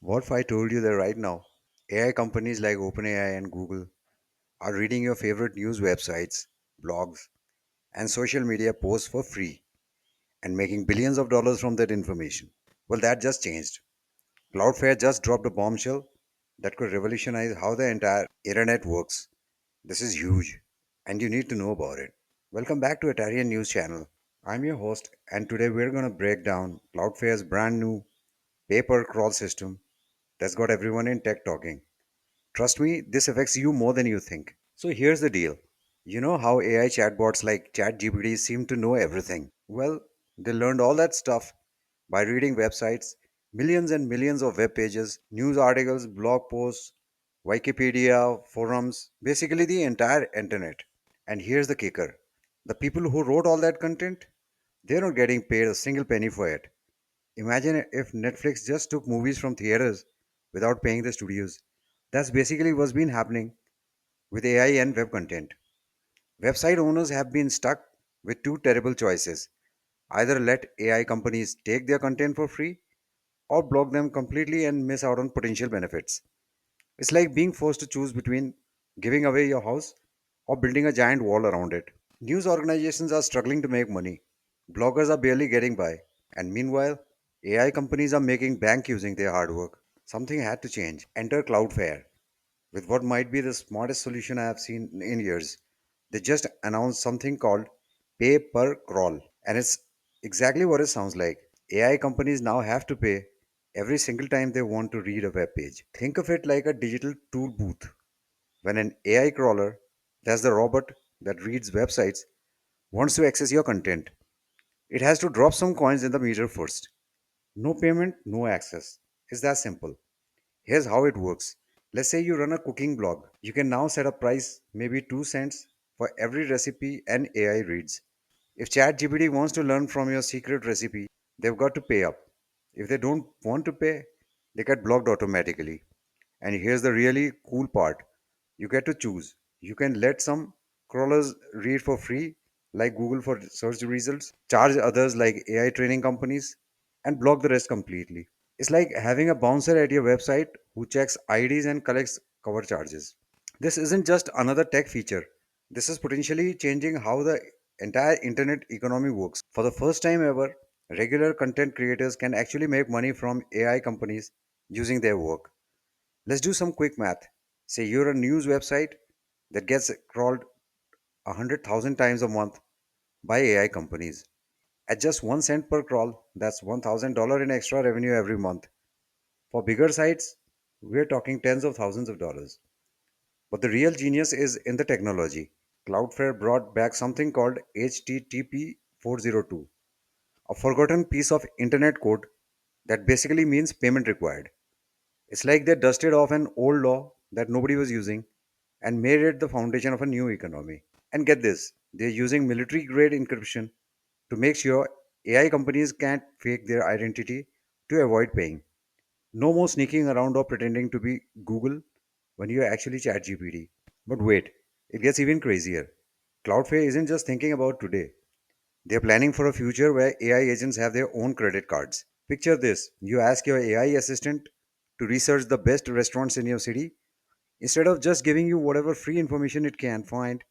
What if I told you that right now, AI companies like OpenAI and Google are reading your favorite news websites, blogs, and social media posts for free and making billions of dollars from that information? Well, that just changed. Cloudflare just dropped a bombshell that could revolutionize how the entire internet works. This is huge, and you need to know about it. Welcome back to Atarion News Channel. I'm your host, and today we're going to break down Cloudflare's brand new paper crawl system that's got everyone in tech talking. Trust me, this affects you more than you think. So here's the deal. You know how AI chatbots like ChatGPT seem to know everything? Well, they learned all that stuff by reading websites, millions and millions of web pages, news articles, blog posts, Wikipedia, forums, basically the entire internet. And here's the kicker. The people who wrote all that content, they're not getting paid a single penny for it. Imagine if Netflix just took movies from theaters without paying the studios. That's basically what's been happening with AI and web content. Website owners have been stuck with two terrible choices: either let AI companies take their content for free or block them completely and miss out on potential benefits. It's like being forced to choose between giving away your house or building a giant wall around it. News organizations are struggling to make money. Bloggers are barely getting by. And meanwhile, AI companies are making bank using their hard work. Something had to change. Enter Cloudflare with what might be the smartest solution I have seen in years. They just announced something called pay per crawl. And it's exactly what it sounds like. AI companies now have to pay every single time they want to read a web page. Think of it like a digital tool booth. When an AI crawler, that's the robot that reads websites, wants to access your content, it has to drop some coins in the meter first. No payment, no access. It's that simple. Here's how it works. Let's say you run a cooking blog. You can now set a price, maybe 2 cents, for every recipe an AI reads. If ChatGPT wants to learn from your secret recipe, they've got to pay up. If they don't want to pay, they get blocked automatically. And here's the really cool part: you get to choose. You can let some crawlers read for free, like Google for search results, charge others, like AI training companies, and block the rest completely. It's like having a bouncer at your website who checks IDs and collects cover charges. This isn't just another tech feature. This is potentially changing how the entire internet economy works. For the first time ever, regular content creators can actually make money from AI companies using their work. Let's do some quick math. Say you're a news website that gets crawled 100,000 times a month by AI companies. At just 1 cent per crawl, that's $1,000 in extra revenue every month. For bigger sites, we're talking tens of thousands of dollars. But the real genius is in the technology. Cloudflare brought back something called HTTP 402, a forgotten piece of internet code that basically means payment required. It's like they dusted off an old law that nobody was using and made it the foundation of a new economy. And get this, they're using military grade encryption to make sure AI companies can't fake their identity to avoid paying. No more sneaking around or pretending to be Google when you're actually ChatGPT. But wait, it gets even crazier. Cloudflare isn't just thinking about today. They're planning for a future where AI agents have their own credit cards. Picture this: you ask your AI assistant to research the best restaurants in your city. Instead of just giving you whatever free information it can find,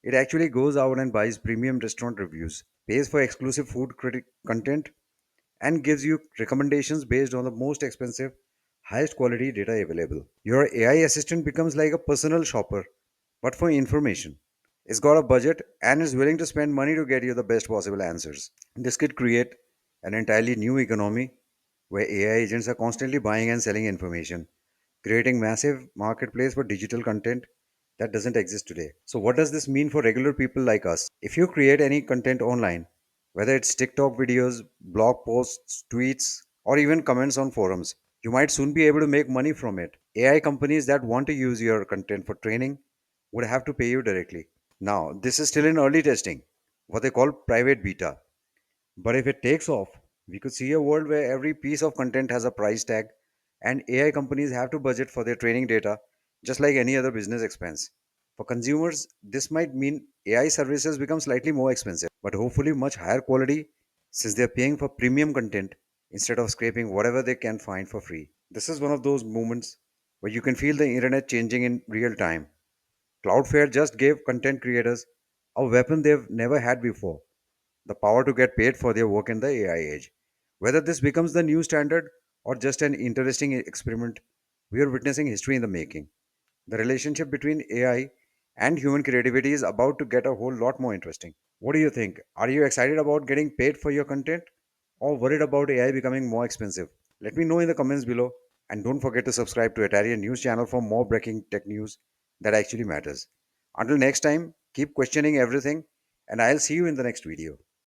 it actually goes out and buys premium restaurant reviews, pays for exclusive food critic content, and gives you recommendations based on the most expensive, highest quality data available. Your AI assistant becomes like a personal shopper, but for information. It's got a budget and is willing to spend money to get you the best possible answers. This could create an entirely new economy where AI agents are constantly buying and selling information, creating massive marketplace for digital content that doesn't exist today. So what does this mean for regular people like us? If you create any content online, whether it's TikTok videos, blog posts, tweets, or even comments on forums, you might soon be able to make money from it. AI companies that want to use your content for training would have to pay you directly. Now, this is still in early testing, what they call private beta. But if it takes off, we could see a world where every piece of content has a price tag and AI companies have to budget for their training data just like any other business expense. For consumers, this might mean AI services become slightly more expensive, but hopefully much higher quality since they're paying for premium content instead of scraping whatever they can find for free. This is one of those moments where you can feel the internet changing in real time. Cloudflare just gave content creators a weapon they've never had before, the power to get paid for their work in the AI age. Whether this becomes the new standard or just an interesting experiment, we are witnessing history in the making. The relationship between AI and human creativity is about to get a whole lot more interesting. What do you think? Are you excited about getting paid for your content or worried about AI becoming more expensive? Let me know in the comments below, and don't forget to subscribe to Atarion News channel for more breaking tech news that actually matters. Until next time, keep questioning everything, and I'll see you in the next video.